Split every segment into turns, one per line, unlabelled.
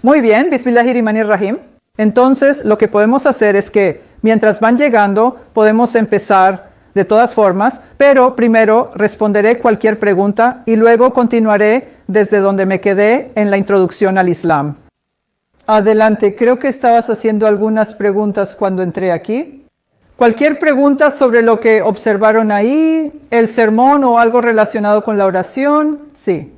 Muy bien, Bismillahirrahmanirrahim. Entonces, lo que podemos hacer es que mientras van llegando, podemos empezar de todas formas, pero primero responderé cualquier pregunta y luego continuaré desde donde me quedé en la introducción al Islam. Adelante, creo que estabas haciendo algunas preguntas cuando entré aquí. Cualquier pregunta sobre lo que observaron ahí, el sermón o algo relacionado con la oración, sí.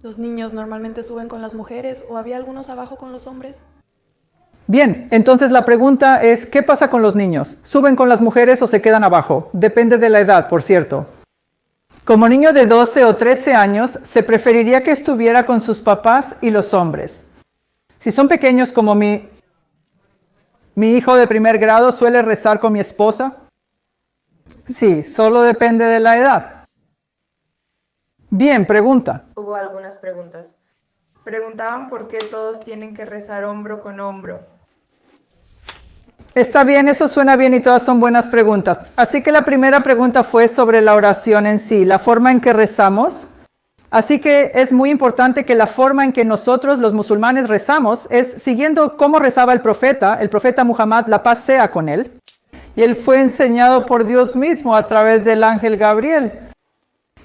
¿Los niños normalmente suben con las mujeres o había algunos abajo con los hombres?
Bien, entonces la pregunta es, ¿qué pasa con los niños? ¿Suben con las mujeres o se quedan abajo? Depende de la edad, por cierto. Como niño de 12 o 13 años, se preferiría que estuviera con sus papás y los hombres. Si son pequeños como mi hijo de primer grado suele rezar con mi esposa. Sí, solo depende de la edad. Bien, pregunta.
Hubo algunas preguntas. Preguntaban por qué todos tienen que rezar hombro con hombro.
Está bien, eso suena bien y todas son buenas preguntas. Así que la primera pregunta fue sobre la oración en sí, la forma en que rezamos. Así que es muy importante que la forma en que nosotros, los musulmanes, rezamos es siguiendo cómo rezaba el profeta Muhammad, la paz sea con él. Y él fue enseñado por Dios mismo a través del ángel Gabriel.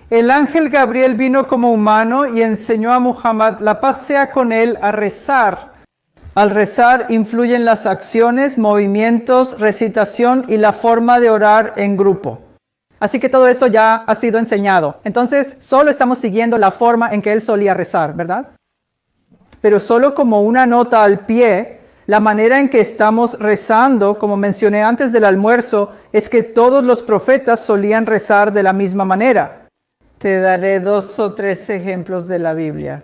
El ángel Gabriel vino como humano y enseñó a Muhammad, la paz sea con él, a rezar. Al rezar influyen las acciones, movimientos, recitación y la forma de orar en grupo. Así que todo eso ya ha sido enseñado. Entonces, solo estamos siguiendo la forma en que él solía rezar, ¿verdad? Pero solo como una nota al pie, la manera en que estamos rezando, como mencioné antes del almuerzo, es que todos los profetas solían rezar de la misma manera. Te daré 2 o 3 ejemplos de la Biblia.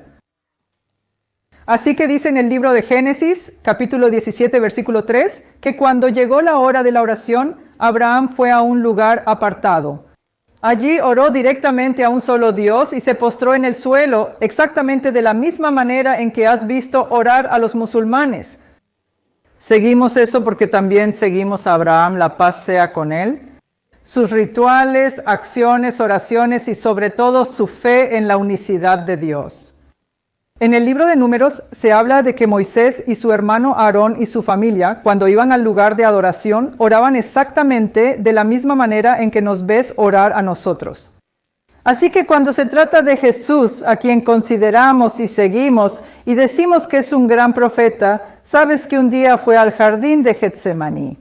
Así que dice en el libro de Génesis, capítulo 17, versículo 3, que cuando llegó la hora de la oración, Abraham fue a un lugar apartado. Allí oró directamente a un solo Dios y se postró en el suelo, exactamente de la misma manera en que has visto orar a los musulmanes. Seguimos eso porque también seguimos a Abraham, la paz sea con él. Sus rituales, acciones, oraciones y sobre todo su fe en la unicidad de Dios. En el libro de Números se habla de que Moisés y su hermano Aarón y su familia, cuando iban al lugar de adoración, oraban exactamente de la misma manera en que nos ves orar a nosotros. Así que cuando se trata de Jesús, a quien consideramos y seguimos, y decimos que es un gran profeta, sabes que un día fue al jardín de Getsemaní.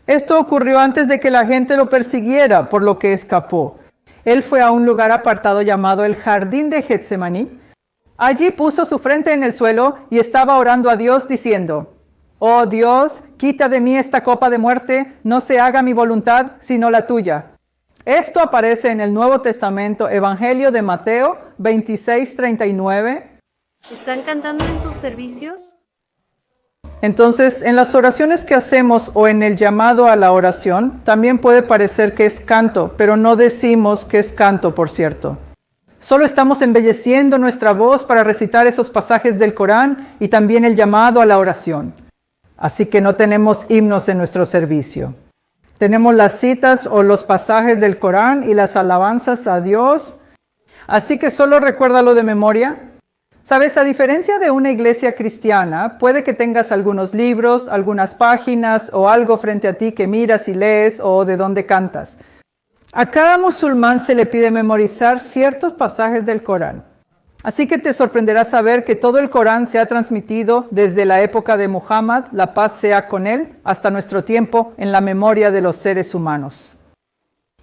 Esto ocurrió antes de que la gente lo persiguiera, por lo que escapó. Él fue a un lugar apartado llamado el jardín de Getsemaní. Allí puso su frente en el suelo y estaba orando a Dios diciendo, «Oh Dios, quita de mí esta copa de muerte, no se haga mi voluntad, sino la tuya». Esto aparece en el Nuevo Testamento, Evangelio de Mateo 26:39.
¿Están cantando en sus servicios?
Entonces, en las oraciones que hacemos o en el llamado a la oración, también puede parecer que es canto, pero no decimos que es canto, por cierto. Solo estamos embelleciendo nuestra voz para recitar esos pasajes del Corán y también el llamado a la oración. Así que no tenemos himnos en nuestro servicio. Tenemos las citas o los pasajes del Corán y las alabanzas a Dios. Así que solo recuérdalo de memoria. Sabes, a diferencia de una iglesia cristiana, puede que tengas algunos libros, algunas páginas o algo frente a ti que miras y lees o de donde cantas. A cada musulmán se le pide memorizar ciertos pasajes del Corán. Así que te sorprenderá saber que todo el Corán se ha transmitido desde la época de Muhammad, la paz sea con él, hasta nuestro tiempo en la memoria de los seres humanos.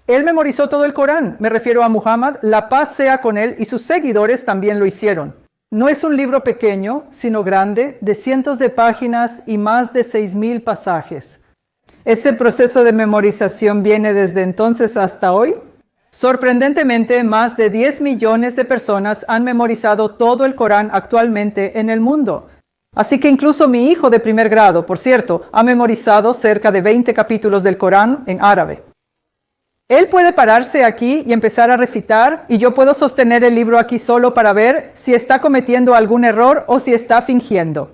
Él memorizó todo el Corán, me refiero a Muhammad, la paz sea con él, y sus seguidores también lo hicieron. No es un libro pequeño, sino grande, de cientos de páginas y más de 6,000 pasajes. Ese proceso de memorización viene desde entonces hasta hoy. Sorprendentemente, más de 10 millones de personas han memorizado todo el Corán actualmente en el mundo. Así que incluso mi hijo de primer grado, por cierto, ha memorizado cerca de 20 capítulos del Corán en árabe. Él puede pararse aquí y empezar a recitar, y yo puedo sostener el libro aquí solo para ver si está cometiendo algún error o si está fingiendo.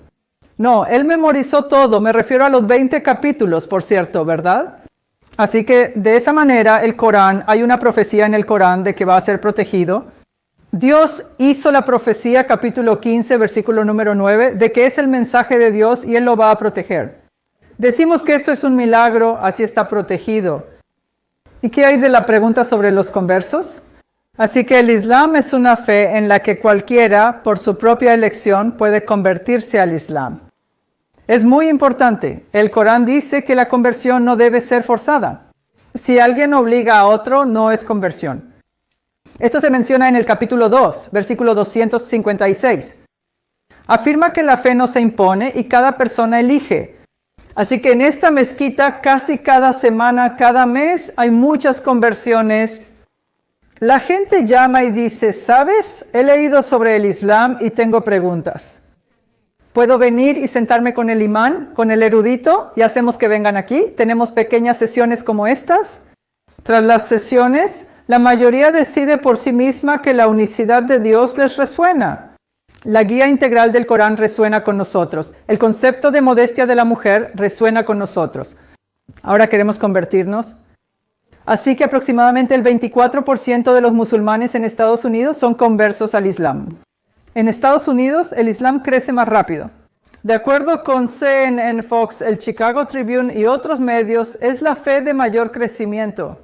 No, él memorizó todo, me refiero a los 20 capítulos, por cierto, ¿verdad? Así que de esa manera el Corán, hay una profecía en el Corán de que va a ser protegido. Dios hizo la profecía, capítulo 15, versículo número 9, de que es el mensaje de Dios y Él lo va a proteger. Decimos que esto es un milagro, así está protegido. ¿Y qué hay de la pregunta sobre los conversos? Así que el Islam es una fe en la que cualquiera, por su propia elección, puede convertirse al Islam. Es muy importante. El Corán dice que la conversión no debe ser forzada. Si alguien obliga a otro, no es conversión. Esto se menciona en el capítulo 2, versículo 256. Afirma que la fe no se impone y cada persona elige. Así que en esta mezquita, casi cada semana, cada mes, hay muchas conversiones. La gente llama y dice, ¿sabes? He leído sobre el Islam y tengo preguntas. ¿Puedo venir y sentarme con el imán, con el erudito, y hacemos que vengan aquí? Tenemos pequeñas sesiones como estas. Tras las sesiones, la mayoría decide por sí misma que la unicidad de Dios les resuena. La guía integral del Corán resuena con nosotros. El concepto de modestia de la mujer resuena con nosotros. Ahora queremos convertirnos. Así que aproximadamente el 24% de los musulmanes en Estados Unidos son conversos al Islam. En Estados Unidos, el Islam crece más rápido. De acuerdo con CNN, Fox, el Chicago Tribune y otros medios, es la fe de mayor crecimiento.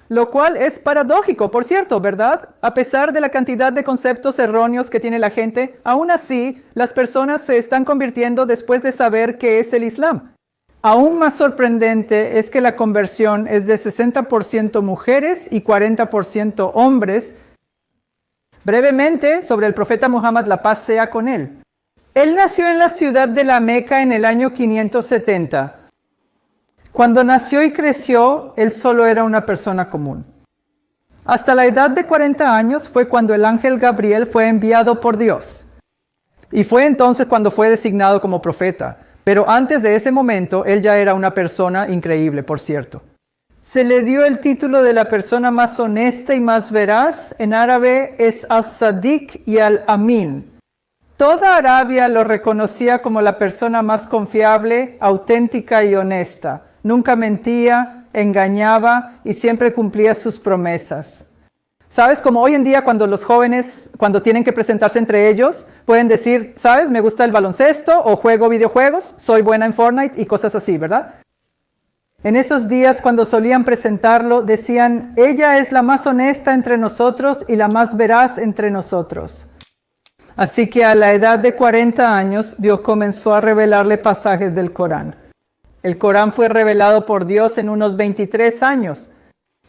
Lo cual es paradójico, por cierto, ¿verdad? A pesar de la cantidad de conceptos erróneos que tiene la gente, aún así, las personas se están convirtiendo después de saber qué es el Islam. Aún más sorprendente es que la conversión es de 60% mujeres y 40% hombres. Brevemente, sobre el profeta Muhammad, la paz sea con él. Él nació en la ciudad de la Meca en el año 570. Cuando nació y creció, él solo era una persona común. Hasta la edad de 40 años fue cuando el ángel Gabriel fue enviado por Dios. Y fue entonces cuando fue designado como profeta. Pero antes de ese momento, él ya era una persona increíble, por cierto. Se le dio el título de la persona más honesta y más veraz. En árabe es As-Sadiq y Al-Amin. Toda Arabia lo reconocía como la persona más confiable, auténtica y honesta. Nunca mentía, engañaba y siempre cumplía sus promesas. ¿Sabes? Como hoy en día cuando los jóvenes, cuando tienen que presentarse entre ellos, pueden decir, ¿sabes? Me gusta el baloncesto o juego videojuegos, soy buena en Fortnite y cosas así, ¿verdad? En esos días cuando solían presentarlo, decían, ella es la más honesta entre nosotros y la más veraz entre nosotros. Así que a la edad de 40 años, Dios comenzó a revelarle pasajes del Corán. El Corán fue revelado por Dios en unos 23 años.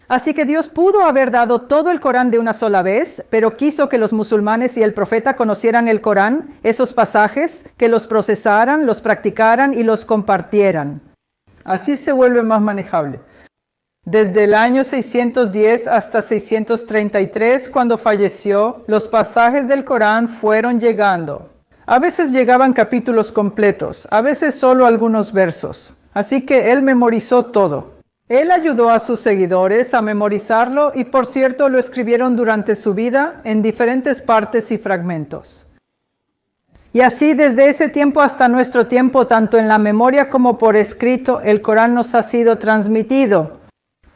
Así que Dios pudo haber dado todo el Corán de una sola vez, pero quiso que los musulmanes y el profeta conocieran el Corán, esos pasajes, que los procesaran, los practicaran y los compartieran. Así se vuelve más manejable. Desde el año 610 hasta 633, cuando falleció, los pasajes del Corán fueron llegando. A veces llegaban capítulos completos, a veces solo algunos versos. Así que él memorizó todo. Él ayudó a sus seguidores a memorizarlo y, por cierto, lo escribieron durante su vida en diferentes partes y fragmentos. Y así, desde ese tiempo hasta nuestro tiempo, tanto en la memoria como por escrito, el Corán nos ha sido transmitido.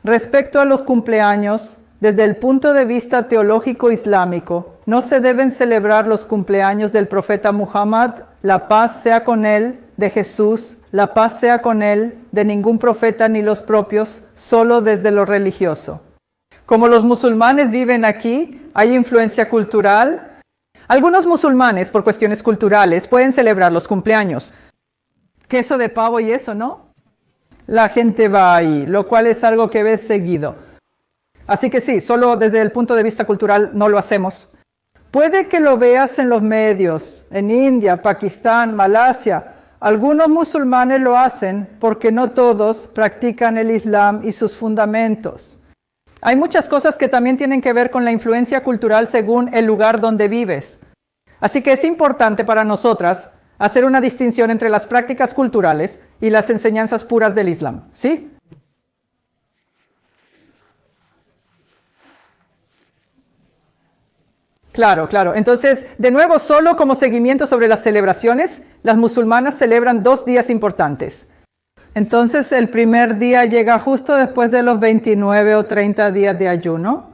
Respecto a los cumpleaños, desde el punto de vista teológico islámico, no se deben celebrar los cumpleaños del profeta Muhammad, la paz sea con él, de Jesús, la paz sea con él, de ningún profeta ni los propios, solo desde lo religioso. Como los musulmanes viven aquí, hay influencia cultural. Algunos musulmanes, por cuestiones culturales, pueden celebrar los cumpleaños. Queso de pavo y eso, ¿no? La gente va ahí, lo cual es algo que ves seguido. Así que sí, solo desde el punto de vista cultural no lo hacemos. Puede que lo veas en los medios, en India, Pakistán, Malasia. Algunos musulmanes lo hacen porque no todos practican el Islam y sus fundamentos. Hay muchas cosas que también tienen que ver con la influencia cultural según el lugar donde vives. Así que es importante para nosotras hacer una distinción entre las prácticas culturales y las enseñanzas puras del Islam, ¿sí? Claro. Entonces, de nuevo, solo como seguimiento sobre las celebraciones, las musulmanas celebran 2 días importantes. Entonces, el primer día llega justo después de los 29 o 30 días de ayuno.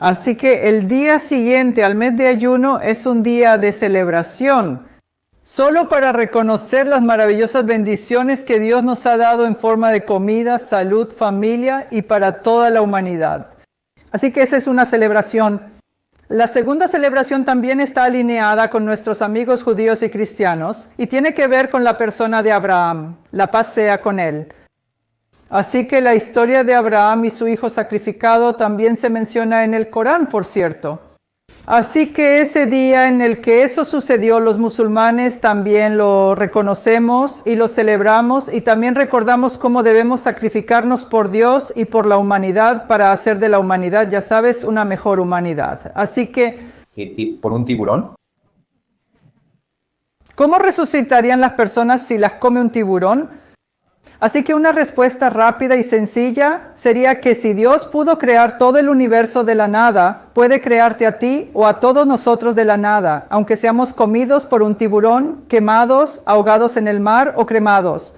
Así que el día siguiente al mes de ayuno es un día de celebración, solo para reconocer las maravillosas bendiciones que Dios nos ha dado en forma de comida, salud, familia y para toda la humanidad. Así que esa es una celebración. La segunda celebración también está alineada con nuestros amigos judíos y cristianos y tiene que ver con la persona de Abraham. La paz sea con él. Así que la historia de Abraham y su hijo sacrificado también se menciona en el Corán, por cierto. Así que ese día en el que eso sucedió, los musulmanes también lo reconocemos y lo celebramos y también recordamos cómo debemos sacrificarnos por Dios y por la humanidad para hacer de la humanidad, ya sabes, una mejor humanidad. Así que...
¿Por un tiburón?
¿Cómo resucitarían las personas si las come un tiburón? Así que una respuesta rápida y sencilla sería que si Dios pudo crear todo el universo de la nada, puede crearte a ti o a todos nosotros de la nada, aunque seamos comidos por un tiburón, quemados, ahogados en el mar o cremados.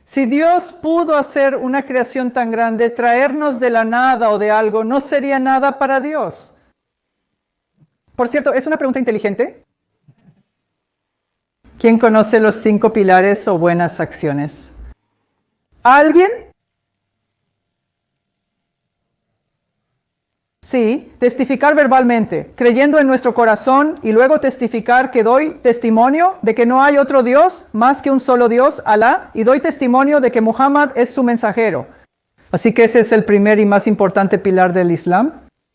Si Dios pudo hacer una creación tan grande, traernos de la nada o de algo, ¿no sería nada para Dios? Por cierto, ¿es una pregunta inteligente? ¿Quién conoce los 5 pilares o buenas acciones? ¿Alguien? Sí, testificar verbalmente, creyendo en nuestro corazón y luego testificar que doy testimonio de que no hay otro Dios más que un solo Dios, Alá, y doy testimonio de que Muhammad es su mensajero. Así que ese es el primer y más importante pilar del Islam.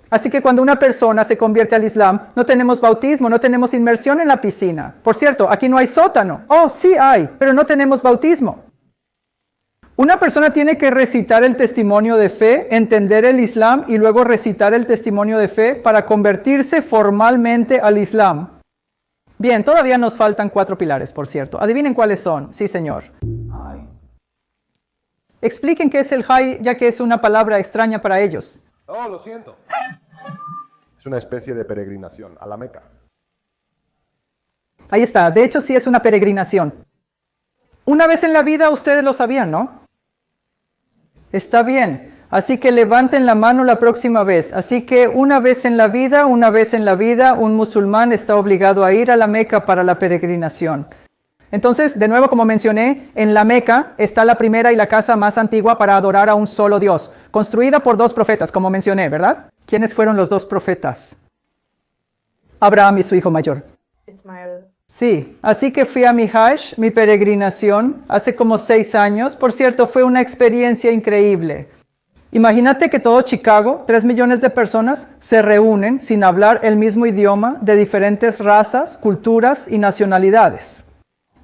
Así que cuando una persona se convierte al Islam, no tenemos bautismo, no tenemos inmersión en la piscina. Por cierto, aquí no hay sótano. Oh, sí hay, pero no tenemos bautismo. Una persona tiene que recitar el testimonio de fe, entender el Islam y luego recitar el testimonio de fe para convertirse formalmente al Islam. Bien, todavía nos faltan 4 pilares, por cierto. Adivinen cuáles son. Sí, señor. Expliquen qué es el Hajj, ya que es una palabra extraña para ellos.
Oh, lo siento. Es una especie de peregrinación a la Meca.
Ahí está. De hecho, sí es una peregrinación. Una vez en la vida ustedes lo sabían, ¿no? Está bien. Así que levanten la mano la próxima vez. Así que una vez en la vida, un musulmán está obligado a ir a la Meca para la peregrinación. Entonces, de nuevo, como mencioné, en la Meca está la primera y la casa más antigua para adorar a un solo Dios, construida por 2 profetas, como mencioné, ¿verdad? ¿Quiénes fueron los 2 profetas? Abraham y su hijo mayor.
Ismael.
Sí, así que fui a mi Hajj, mi peregrinación, hace como 6 años. Por cierto, fue una experiencia increíble. Imagínate que todo Chicago, 3 millones de personas, se reúnen sin hablar el mismo idioma de diferentes razas, culturas y nacionalidades.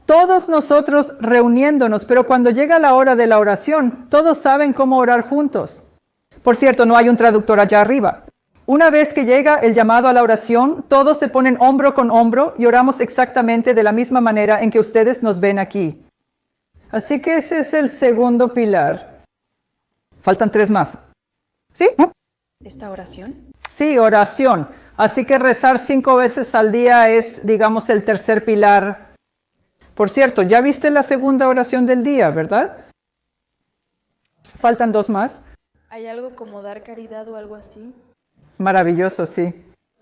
Todos nosotros reuniéndonos, pero cuando llega la hora de la oración, todos saben cómo orar juntos. Por cierto, no hay un traductor allá arriba. Una vez que llega el llamado a la oración, todos se ponen hombro con hombro y oramos exactamente de la misma manera en que ustedes nos ven aquí. Así que ese es el segundo pilar. Faltan 3 más. ¿Sí?
¿Esta oración?
Sí, oración. Así que rezar 5 veces al día es, digamos, el tercer pilar. Por cierto, ya viste la segunda oración del día, ¿verdad? Faltan 2 más.
¿Hay algo como dar caridad o algo así?
Maravilloso, sí.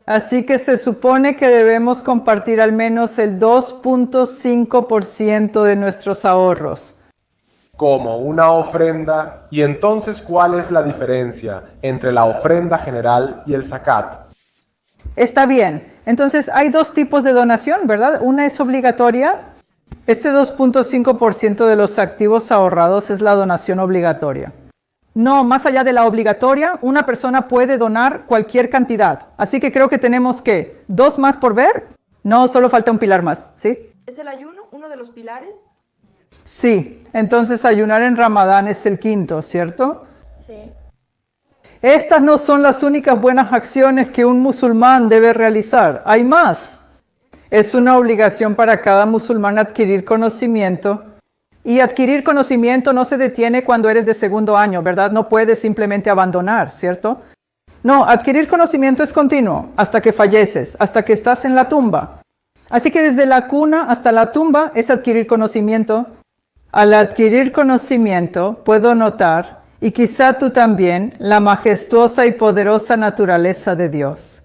Así que se supone que debemos compartir al menos el 2.5% de nuestros ahorros.
Como una ofrenda. ¿Y entonces cuál es la diferencia entre la ofrenda general y el zakat?
Está bien. Entonces hay 2 tipos de donación, ¿verdad? Una es obligatoria. Este 2.5% de los activos ahorrados es la donación obligatoria. No, más allá de la obligatoria, una persona puede donar cualquier cantidad. Así que creo que tenemos que 2 más por ver. No, solo falta un pilar más, ¿sí?
¿Es el ayuno uno de los pilares?
Sí, entonces ayunar en Ramadán es el 5º, ¿cierto?
Sí.
Estas no son las únicas buenas acciones que un musulmán debe realizar. Hay más. Es una obligación para cada musulmán adquirir conocimiento. Y adquirir conocimiento no se detiene cuando eres de 2º año, ¿verdad? No puedes simplemente abandonar, ¿cierto? No, adquirir conocimiento es continuo, hasta que falleces, hasta que estás en la tumba. Así que desde la cuna hasta la tumba es adquirir conocimiento. Al adquirir conocimiento puedo notar y quizá tú también, la majestuosa y poderosa naturaleza de Dios.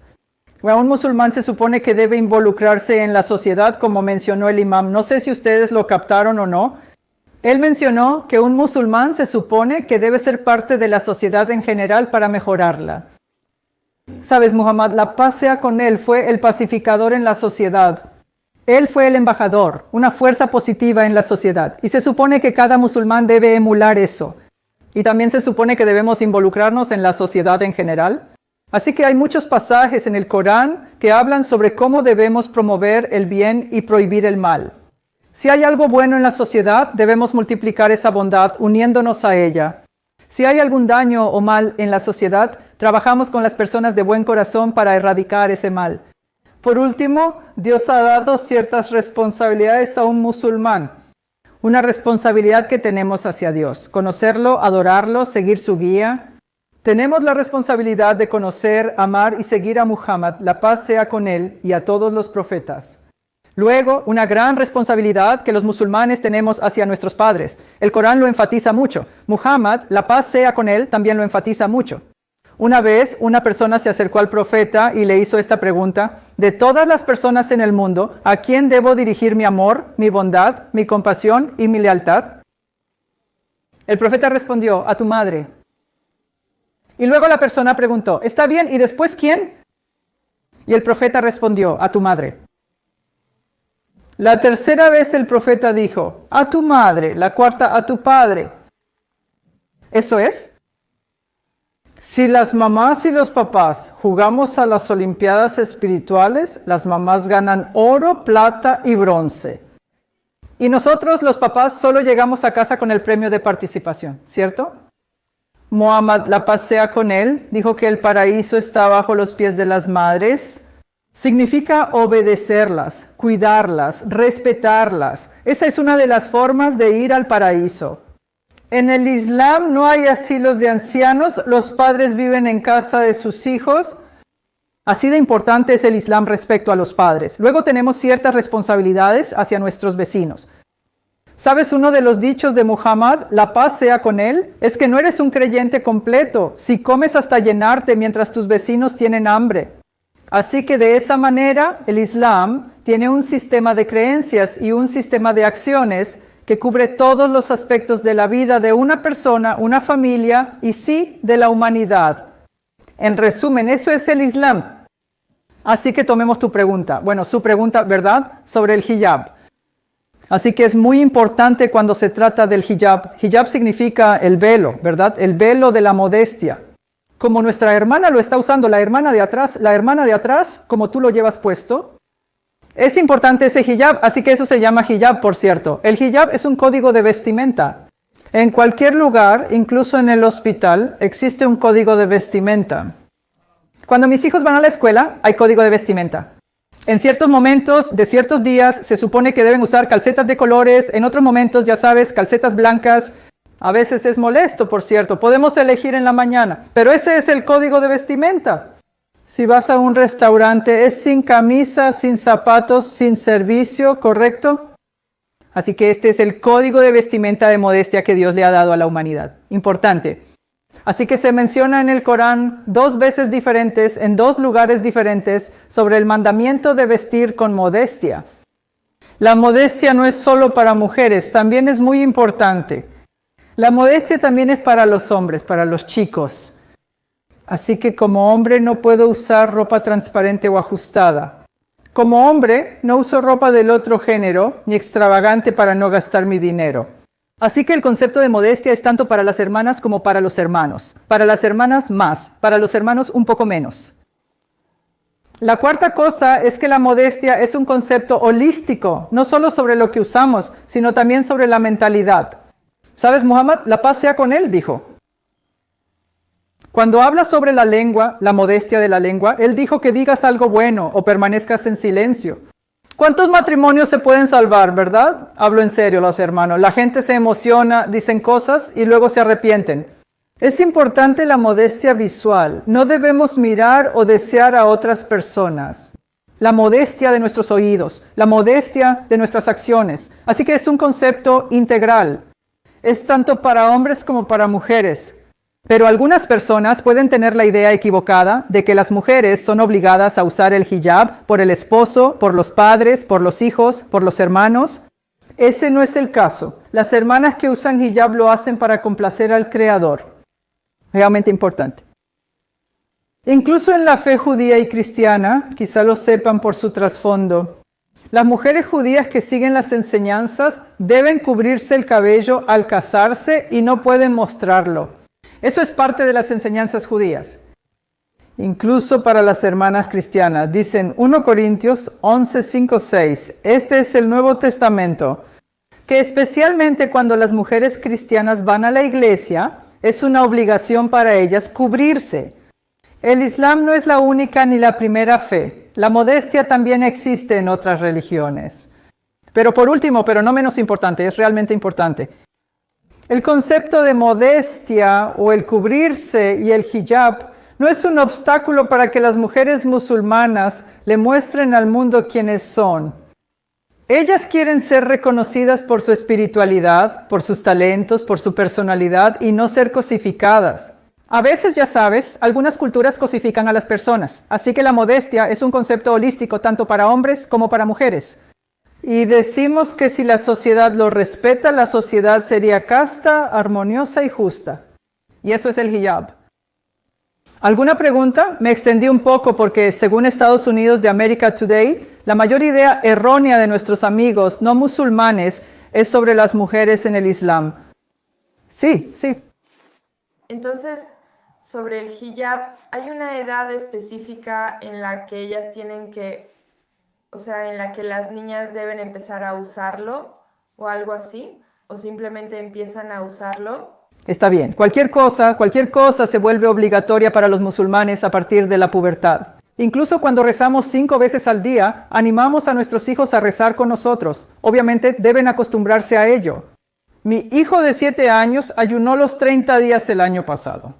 Bueno, un musulmán se supone que debe involucrarse en la sociedad, como mencionó el imam. No sé si ustedes lo captaron o no. Él mencionó que un musulmán se supone que debe ser parte de la sociedad en general para mejorarla. Sabes, Muhammad, la paz sea con él, fue el pacificador en la sociedad. Él fue el embajador, una fuerza positiva en la sociedad. Y se supone que cada musulmán debe emular eso. Y también se supone que debemos involucrarnos en la sociedad en general. Así que hay muchos pasajes en el Corán que hablan sobre cómo debemos promover el bien y prohibir el mal. Si hay algo bueno en la sociedad, debemos multiplicar esa bondad uniéndonos a ella. Si hay algún daño o mal en la sociedad, trabajamos con las personas de buen corazón para erradicar ese mal. Por último, Dios ha dado ciertas responsabilidades a un musulmán. Una responsabilidad que tenemos hacia Dios: conocerlo, adorarlo, seguir su guía. Tenemos la responsabilidad de conocer, amar y seguir a Muhammad, la paz sea con él, y a todos los profetas. Luego, una gran responsabilidad que los musulmanes tenemos hacia nuestros padres. El Corán lo enfatiza mucho. Muhammad, la paz sea con él, también lo enfatiza mucho. Una vez, una persona se acercó al profeta y le hizo esta pregunta: de todas las personas en el mundo, ¿a quién debo dirigir mi amor, mi bondad, mi compasión y mi lealtad? El profeta respondió: a tu madre. Y luego la persona preguntó: ¿está bien? ¿Y después quién? Y el profeta respondió: a tu madre. La tercera vez el profeta dijo: a tu madre. La cuarta: a tu padre. Eso es, si las mamás y los papás jugamos a las olimpiadas espirituales, las mamás ganan oro, plata y bronce. Y nosotros, los papás, solo llegamos a casa con el premio de participación, ¿cierto? Muhammad, la paz sea con él, dijo que el paraíso está bajo los pies de las madres. Significa obedecerlas, cuidarlas, respetarlas. Esa es una de las formas de ir al paraíso. En el Islam no hay asilos de ancianos, los padres viven en casa de sus hijos. Así de importante es el Islam respecto a los padres. Luego tenemos ciertas responsabilidades hacia nuestros vecinos. ¿Sabes uno de los dichos de Muhammad, la paz sea con él? Es que no eres un creyente completo si comes hasta llenarte mientras tus vecinos tienen hambre. Así que de esa manera el Islam tiene un sistema de creencias y un sistema de acciones que cubre todos los aspectos de la vida de una persona, una familia y sí, de la humanidad. En resumen, eso es el Islam. Así que tomemos tu pregunta. Bueno, su pregunta, ¿verdad? Sobre el hijab. Así que es muy importante cuando se trata del hijab. Hijab significa el velo, ¿verdad? El velo de la modestia. Como nuestra hermana lo está usando, la hermana de atrás, como tú lo llevas puesto. Es importante ese hijab, así que eso se llama hijab, por cierto. El hijab es un código de vestimenta. En cualquier lugar, incluso en el hospital, existe un código de vestimenta. Cuando mis hijos van a la escuela, hay código de vestimenta. En ciertos momentos de ciertos días se supone que deben usar calcetas de colores, en otros momentos, ya sabes, calcetas blancas. A veces es molesto, por cierto, podemos elegir en la mañana, pero ese es el código de vestimenta. Si vas a un restaurante, es sin camisa, sin zapatos, sin servicio, ¿correcto? Así que este es el código de vestimenta de modestia que Dios le ha dado a la humanidad. Importante. Así que se menciona en el Corán 2 veces diferentes, en 2 lugares diferentes, sobre el mandamiento de vestir con modestia. La modestia no es solo para mujeres, también es muy importante. La modestia también es para los hombres, para los chicos. Así que como hombre no puedo usar ropa transparente o ajustada. Como hombre no uso ropa del otro género, ni extravagante para no gastar mi dinero. Así que el concepto de modestia es tanto para las hermanas como para los hermanos. Para las hermanas más, para los hermanos un poco menos. La cuarta cosa es que la modestia es un concepto holístico, no solo sobre lo que usamos, sino también sobre la mentalidad. ¿Sabes, Muhammad? La paz sea con él, dijo. Cuando habla sobre la lengua, la modestia de la lengua, él dijo que digas algo bueno o permanezcas en silencio. ¿Cuántos matrimonios se pueden salvar, verdad? Hablo en serio, los hermanos. La gente se emociona, dicen cosas y luego se arrepienten. Es importante la modestia visual. No debemos mirar o desear a otras personas. La modestia de nuestros oídos, la modestia de nuestras acciones. Así que es un concepto integral. Es tanto para hombres como para mujeres. Pero algunas personas pueden tener la idea equivocada de que las mujeres son obligadas a usar el hijab por el esposo, por los padres, por los hijos, por los hermanos. Ese no es el caso. Las hermanas que usan hijab lo hacen para complacer al Creador. Realmente importante. Incluso en la fe judía y cristiana, quizá lo sepan por su trasfondo, las mujeres judías que siguen las enseñanzas deben cubrirse el cabello al casarse y no pueden mostrarlo. Eso es parte de las enseñanzas judías. Incluso para las hermanas cristianas. Dicen 1 Corintios 11, 5, 6. Este es el Nuevo Testamento, que especialmente cuando las mujeres cristianas van a la iglesia, es una obligación para ellas cubrirse. El Islam no es la única ni la primera fe. La modestia también existe en otras religiones. Pero por último, pero no menos importante, es realmente importante. El concepto de modestia o el cubrirse y el hijab no es un obstáculo para que las mujeres musulmanas le muestren al mundo quiénes son. Ellas quieren ser reconocidas por su espiritualidad, por sus talentos, por su personalidad y no ser cosificadas. A veces, ya sabes, algunas culturas cosifican a las personas, así que la modestia es un concepto holístico tanto para hombres como para mujeres. Y decimos que si la sociedad lo respeta, la sociedad sería casta, armoniosa y justa. Y eso es el hijab. ¿Alguna pregunta? Me extendí un poco porque según Estados Unidos de America Today, la mayor idea errónea de nuestros amigos no musulmanes es sobre las mujeres en el Islam. Sí.
Entonces, sobre el hijab, ¿hay una edad específica en la que ellas tienen que, o sea, en la que las niñas deben empezar a usarlo o algo así? ¿O simplemente empiezan a usarlo?
Está bien. Cualquier cosa se vuelve obligatoria para los musulmanes a partir de la pubertad. Incluso cuando rezamos 5 veces al día, animamos a nuestros hijos a rezar con nosotros. Obviamente deben acostumbrarse a ello. Mi hijo de 7 años ayunó los 30 días el año pasado.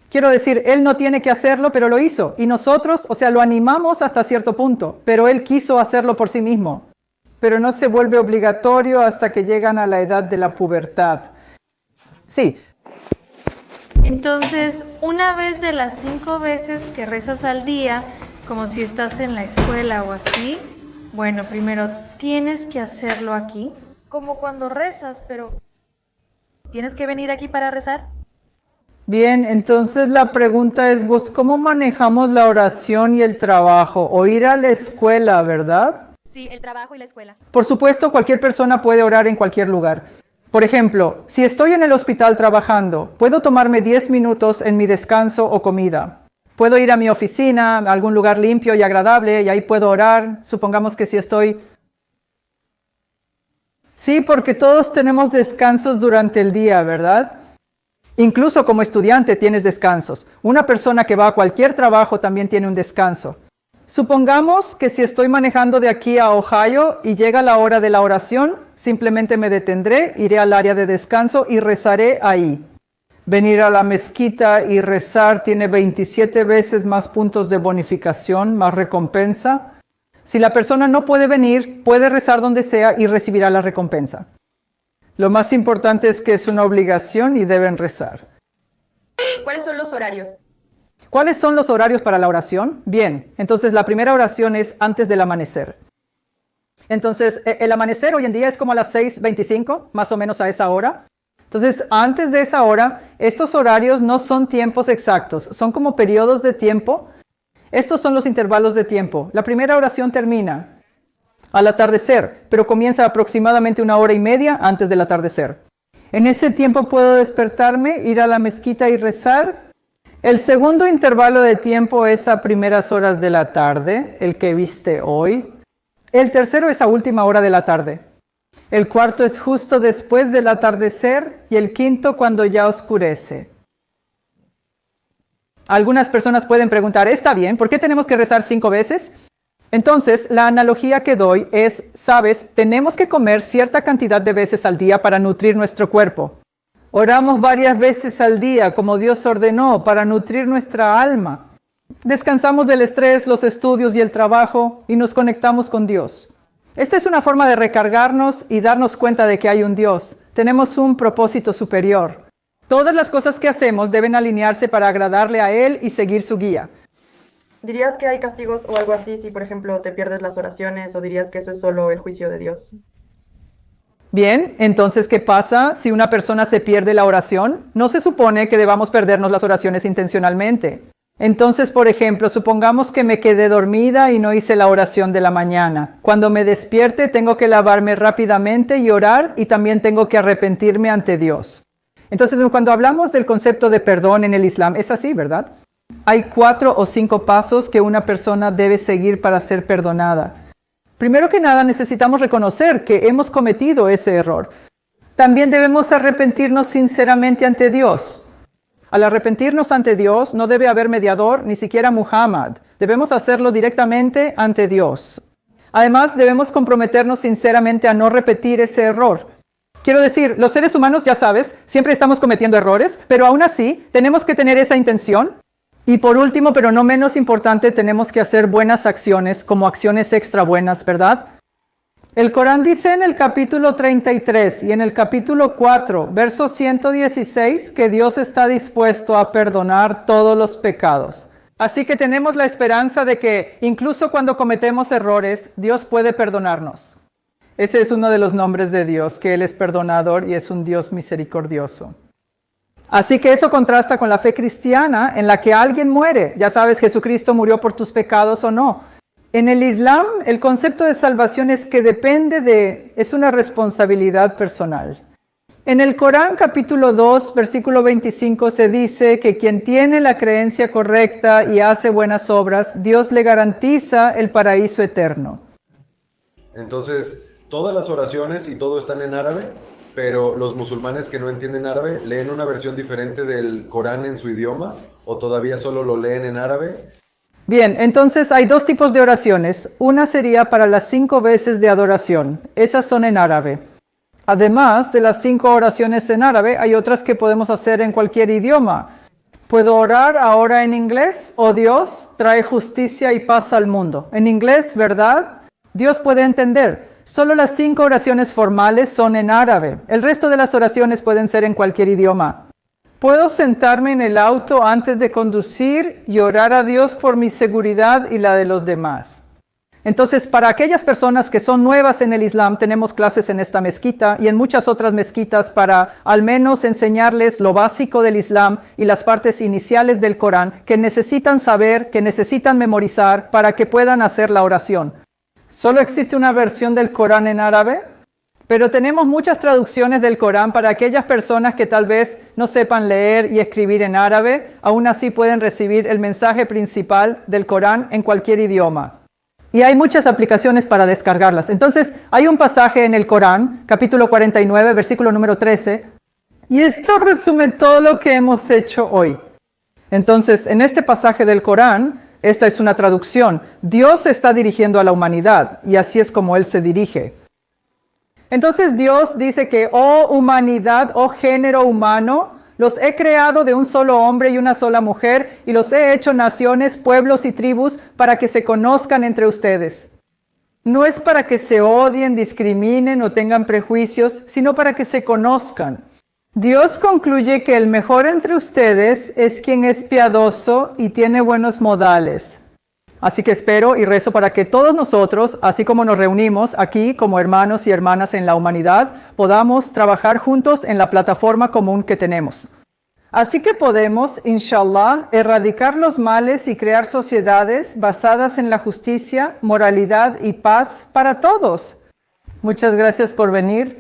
Quiero decir, él no tiene que hacerlo, pero lo hizo. Y nosotros, lo animamos hasta cierto punto, pero él quiso hacerlo por sí mismo. Pero no se vuelve obligatorio hasta que llegan a la edad de la pubertad. Sí.
Entonces, una vez de las 5 veces que rezas al día, como si estás en la escuela o así, bueno, primero tienes que hacerlo aquí, como cuando rezas, pero
¿tienes que venir aquí para rezar?
Bien, entonces la pregunta es, ¿cómo manejamos la oración y el trabajo? O ir a la escuela, ¿verdad?
Sí, el trabajo y la escuela.
Por supuesto, cualquier persona puede orar en cualquier lugar. Por ejemplo, si estoy en el hospital trabajando, puedo tomarme 10 minutos en mi descanso o comida. Puedo ir a mi oficina, a algún lugar limpio y agradable, y ahí puedo orar. Supongamos que si estoy... Sí, porque todos tenemos descansos durante el día, ¿verdad? Incluso como estudiante tienes descansos. Una persona que va a cualquier trabajo también tiene un descanso. Supongamos que si estoy manejando de aquí a Ohio y llega la hora de la oración, simplemente me detendré, iré al área de descanso y rezaré ahí. Venir a la mezquita y rezar tiene 27 veces más puntos de bonificación, más recompensa. Si la persona no puede venir, puede rezar donde sea y recibirá la recompensa. Lo más importante es que es una obligación y deben rezar.
¿Cuáles son los horarios?
¿Cuáles son los horarios para la oración? Bien, entonces la primera oración es antes del amanecer. Entonces, el amanecer hoy en día es como a las 6:25, más o menos a esa hora. Entonces, antes de esa hora, estos horarios no son tiempos exactos, son como periodos de tiempo. Estos son los intervalos de tiempo. La primera oración termina al atardecer, pero comienza aproximadamente 1 hora y media antes del atardecer. En ese tiempo puedo despertarme, ir a la mezquita y rezar. El segundo intervalo de tiempo es a primeras horas de la tarde, el que viste hoy. El tercero es a última hora de la tarde. El cuarto es justo después del atardecer y el quinto cuando ya oscurece. Algunas personas pueden preguntar, ¿está bien? ¿Por qué tenemos que rezar 5 veces? Entonces, la analogía que doy es, sabes, tenemos que comer cierta cantidad de veces al día para nutrir nuestro cuerpo. Oramos varias veces al día, como Dios ordenó, para nutrir nuestra alma. Descansamos del estrés, los estudios y el trabajo y nos conectamos con Dios. Esta es una forma de recargarnos y darnos cuenta de que hay un Dios. Tenemos un propósito superior. Todas las cosas que hacemos deben alinearse para agradarle a Él y seguir su guía.
¿Dirías que hay castigos o algo así si, por ejemplo, te pierdes las oraciones o dirías que eso es solo el juicio de Dios?
Bien, entonces, ¿qué pasa si una persona se pierde la oración? No se supone que debamos perdernos las oraciones intencionalmente. Entonces, por ejemplo, supongamos que me quedé dormida y no hice la oración de la mañana. Cuando me despierte, tengo que lavarme rápidamente y orar, y también tengo que arrepentirme ante Dios. Entonces, cuando hablamos del concepto de perdón en el Islam, es así, ¿verdad? Hay 4 o 5 pasos que una persona debe seguir para ser perdonada. Primero que nada, necesitamos reconocer que hemos cometido ese error. También debemos arrepentirnos sinceramente ante Dios. Al arrepentirnos ante Dios, no debe haber mediador, ni siquiera Muhammad. Debemos hacerlo directamente ante Dios. Además, debemos comprometernos sinceramente a no repetir ese error. Quiero decir, los seres humanos, ya sabes, siempre estamos cometiendo errores, pero aún así tenemos que tener esa intención. Y por último, pero no menos importante, tenemos que hacer buenas acciones como acciones extra buenas, ¿verdad? El Corán dice en el capítulo 33 y en el capítulo 4, verso 116, que Dios está dispuesto a perdonar todos los pecados. Así que tenemos la esperanza de que incluso cuando cometemos errores, Dios puede perdonarnos. Ese es uno de los nombres de Dios, que Él es perdonador y es un Dios misericordioso. Así que eso contrasta con la fe cristiana en la que alguien muere. Ya sabes, Jesucristo murió por tus pecados o no. En el Islam, el concepto de salvación es que es una responsabilidad personal. En el Corán, capítulo 2, versículo 25, se dice que quien tiene la creencia correcta y hace buenas obras, Dios le garantiza el paraíso eterno.
Entonces, todas las oraciones y todo están en árabe, pero los musulmanes que no entienden árabe, ¿leen una versión diferente del Corán en su idioma? ¿O todavía solo lo leen en árabe?
Bien, entonces hay 2 tipos de oraciones. Una sería para las 5 veces de adoración. Esas son en árabe. Además de las 5 oraciones en árabe, hay otras que podemos hacer en cualquier idioma. Puedo orar ahora en inglés: oh Dios, trae justicia y paz al mundo. En inglés, ¿verdad? Dios puede entender. Solo las 5 oraciones formales son en árabe. El resto de las oraciones pueden ser en cualquier idioma. Puedo sentarme en el auto antes de conducir y orar a Dios por mi seguridad y la de los demás. Entonces, para aquellas personas que son nuevas en el Islam, tenemos clases en esta mezquita y en muchas otras mezquitas para al menos enseñarles lo básico del Islam y las partes iniciales del Corán que necesitan saber, que necesitan memorizar para que puedan hacer la oración. Solo existe una versión del Corán en árabe, pero tenemos muchas traducciones del Corán para aquellas personas que tal vez no sepan leer y escribir en árabe. Aún así pueden recibir el mensaje principal del Corán en cualquier idioma. Y hay muchas aplicaciones para descargarlas. Entonces, hay un pasaje en el Corán, capítulo 49, versículo número 13, y esto resume todo lo que hemos hecho hoy. Entonces, en este pasaje del Corán, esta es una traducción. Dios se está dirigiendo a la humanidad, y así es como Él se dirige. Entonces Dios dice que, oh humanidad, oh género humano, los he creado de un solo hombre y una sola mujer, y los he hecho naciones, pueblos y tribus para que se conozcan entre ustedes. No es para que se odien, discriminen o tengan prejuicios, sino para que se conozcan. Dios concluye que el mejor entre ustedes es quien es piadoso y tiene buenos modales. Así que espero y rezo para que todos nosotros, así como nos reunimos aquí como hermanos y hermanas en la humanidad, podamos trabajar juntos en la plataforma común que tenemos. Así que podemos, inshallah, erradicar los males y crear sociedades basadas en la justicia, moralidad y paz para todos. Muchas gracias por venir.